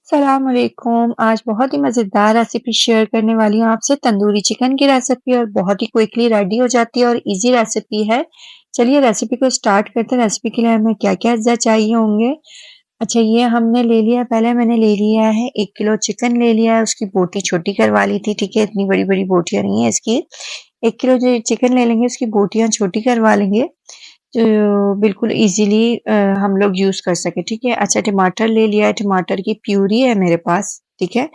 सलाम अलैकुम। आज बहुत ही मज़ेदार रेसिपी शेयर करने वाली हूँ आपसे तंदूरी चिकन की रेसिपी और बहुत ही क्विकली रेडी हो जाती है और इजी रेसिपी है। चलिए रेसिपी को स्टार्ट करते हैं। रेसिपी के लिए हमें क्या-क्या अज्जा चाहिए होंगे। अच्छा ये हमने ले लिया पहले मैंने ले लिया है 1 किलो चिकन ले लिया है, उसकी बोटी छोटी करवा ली थी, ठीक है? इतनी बड़ी-बड़ी बोटियाँ नहीं है इसकी। 1 किलो जो चिकन ले लेंगे उसकी बोटियाँ छोटी करवा लेंगे। जो बिल्कुल ईज़िली हम लोग यूज़ कर सकें, ठीक है? अच्छा टमाटर ले लिया है, टमाटर की प्यूरी है मेरे पास, ठीक है?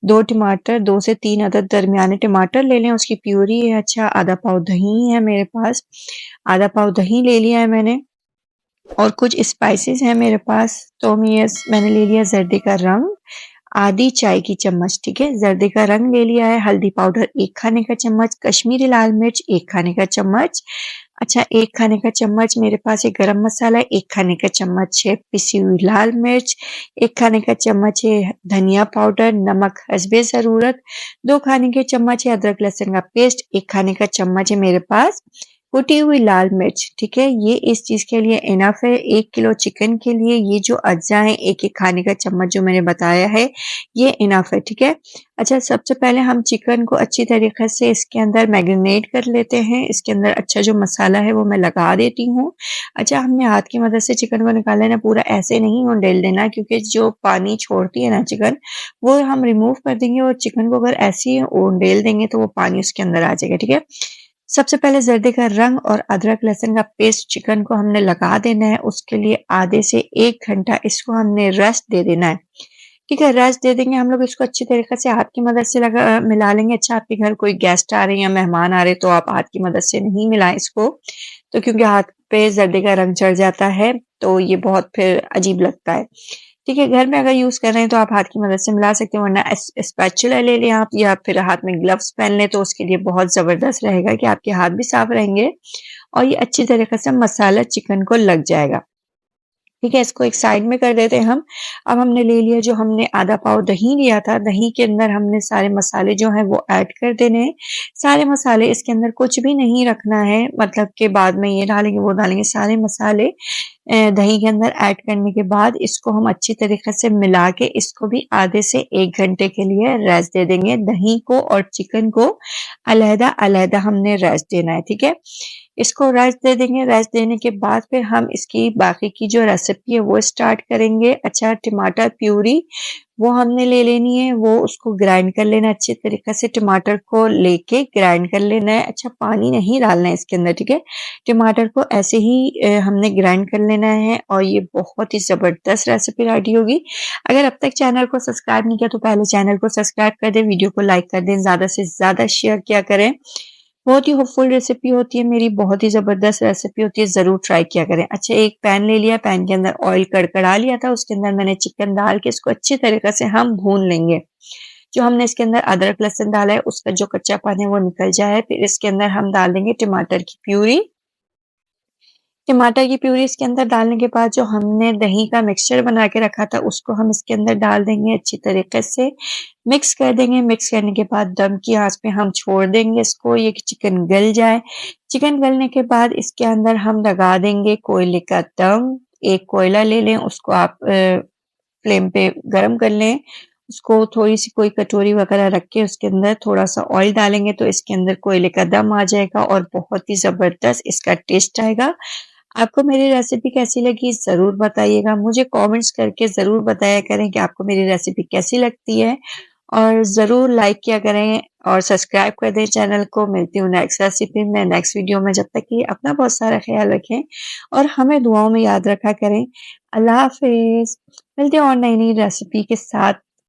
2 टमाटर 2 से 3 अदद दरमियाने टमाटर ले लें, उसकी प्यूरी है। अच्छा आधा पाव दही है मेरे पास, आधा पाव दही ले लिया है मैंने और कुछ स्पाइसेस हैं मेरे पास, तो मैंने ले लिया ज़र्दे का रंग, आधी चाय की चम्मच, ठीक है? ज़र्दे का रंग ले लिया है, हल्दी पाउडर 1 खाने का चम्मच, कश्मीरी लाल मिर्च 1 खाने का चम्मच। अच्छा 1 खाने का चम्मच मेरे पास है गरम मसाला, 1 खाने का चम्मच है पिसी हुई लाल मिर्च, 1 खाने का चम्मच है धनिया पाउडर, नमक हस्बे ज़रूरत, 2 खाने के चम्मच है अदरक लहसुन का पेस्ट, 1 खाने का चम्मच है मेरे पास कुटी हुई लाल मिर्च, ठीक है? ये इस चीज़ के लिए इनफ है। 1 किलो चिकन के लिए ये जो अज्जा हैं, 1-1 खाने का चम्मच जो मैंने बताया है, ये इनफ है, ठीक है? अच्छा सबसे पहले हम चिकन को अच्छी तरीके से इसके अंदर मैरिनेट कर लेते हैं। इसके अंदर अच्छा जो मसाला है वो मैं लगा देती हूँ। अच्छा हमने हाथ की मदद से चिकन को निकाला है ना, पूरा ऐसे नहीं उंडेल देना क्योंकि जो पानी छोड़ती है ना चिकन, वो हम रिमूव कर देंगे और चिकन को अगर ऐसे ही उंडेल देंगे तो वो पानी उसके अंदर आ जाएगा, ठीक है? सबसे पहले ज़र्दे का रंग और अदरक लहसुन का पेस्ट चिकन को हमने लगा देना है, उसके लिए आधे से 1 घंटा इसको हमने रेस्ट दे देना है। ठीक है, रेस्ट दे देंगे हम लोग इसको अच्छी तरीके से हाथ की मदद से मिला लेंगे। अच्छा आपके घर कोई गेस्ट आ रहे हैं या मेहमान आ रहे हैं तो आप हाथ की मदद से नहीं मिलाएँ इसको, तो क्योंकि हाथ पे ज़र्दे का रंग चढ़ जाता है, तो ये बहुत फिर अजीब लगता है। ठीक है, घर में अगर यूज़ कर रहे हैं तो आप हाथ की मदद से मिला सकते हैं वरना स्पैचुला ले लें आप या फिर हाथ में ग्लव्स पहन लें तो उसके लिए बहुत ज़बरदस्त रहेगा कि आपके हाथ भी साफ रहेंगे और ये अच्छी तरीके से मसाला चिकन को लग जाएगा। ठीक है, इसको एक साइड में कर देते हैं हम। अब हमने ले लिया जो हमने आधा पाव दही लिया था, दही के अंदर हमने सारे मसाले जो हैं वो ऐड कर देने हैं। सारे मसाले इसके अंदर कुछ भी नहीं रखना है मतलब कि बाद में ये डालेंगे, वो डालेंगे, सारे मसाले दही के अंदर ऐड करने के बाद इसको हम अच्छी तरीके से मिला के इसको भी आधे से 1 घंटे के लिए रेस्ट दे देंगे। दही को और चिकन को अलग-अलग हमने रेस्ट देना है, ठीक है? इसको रेस्ट दे देंगे, रेस्ट देने के बाद फिर हम इसकी बाकी की जो रेसिपी है वो स्टार्ट करेंगे। अच्छा टमाटर प्यूरी वो हमने ले लेनी है, वो उसको ग्राइंड कर लेना है अच्छी तरीके से टमाटर को लेके ग्राइंड कर लेना है। अच्छा पानी नहीं डालना है इसके अंदर, ठीक है? टमाटर को ऐसे ही हमने ग्राइंड कर लेना है और ये बहुत ही ज़बरदस्त रेसिपी रेडी होगी। अगर अब तक चैनल को सब्सक्राइब नहीं किया तो पहले चैनल को सब्सक्राइब कर दें, वीडियो को लाइक कर दें, ज़्यादा से ज़्यादा शेयर किया करें। बहुत ही होपफुल रेसिपी होती है मेरी, बहुत ही ज़बरदस्त रेसिपी होती है, ज़रूर ट्राई किया करें। अच्छा एक पैन ले लिया, पैन के अंदर ऑयल कड़कड़ा लिया था, उसके अंदर मैंने चिकन डाल के इसको अच्छी तरीके से हम भून लेंगे। जो हमने इसके अंदर अदरक लहसुन डाला है उसका जो कच्चापन है वो निकल जाए, फिर इसके अंदर हम डाल देंगे टमाटर की प्यूरी। टमाटर की प्यूरी इसके अंदर डालने के बाद जो हमने दही का मिक्सचर बना के रखा था उसको हम इसके अंदर डाल देंगे अच्छी तरीके से मिक्स कर देंगे। मिक्स करने के बाद दम की आंच पे हम छोड़ देंगे इसको, ये चिकन गल जाए। चिकन गलने के बाद इसके अंदर हम लगा देंगे कोयले का दम। एक कोयला ले लें, उसको आप फ्लेम पे गरम कर लें। उसको थोड़ी सी कोई कटोरी वगैरह रख के उसके अंदर थोड़ा सा ऑयल डालेंगे तो इसके अंदर कोयले का दम आ जाएगा और बहुत ही ज़बरदस्त इसका टेस्ट आएगा। आपको मेरी रेसिपी कैसी लगी ज़रूर बताइएगा। मुझे कमेंट्स करके ज़रूर बताया करें कि आपको मेरी रेसिपी कैसी लगती है और ज़रूर लाइक किया करें और सब्सक्राइब कर दें चैनल को। मिलती हूँ नेक्स्ट रेसिपी में, नेक्स्ट वीडियो में। जब तक कि अपना बहुत सारा ख्याल रखें और हमें दुआओं में याद रखा करें। अल्लाह हाफ़िज़। मिलते हैं और नई-नई रेसिपी के साथ।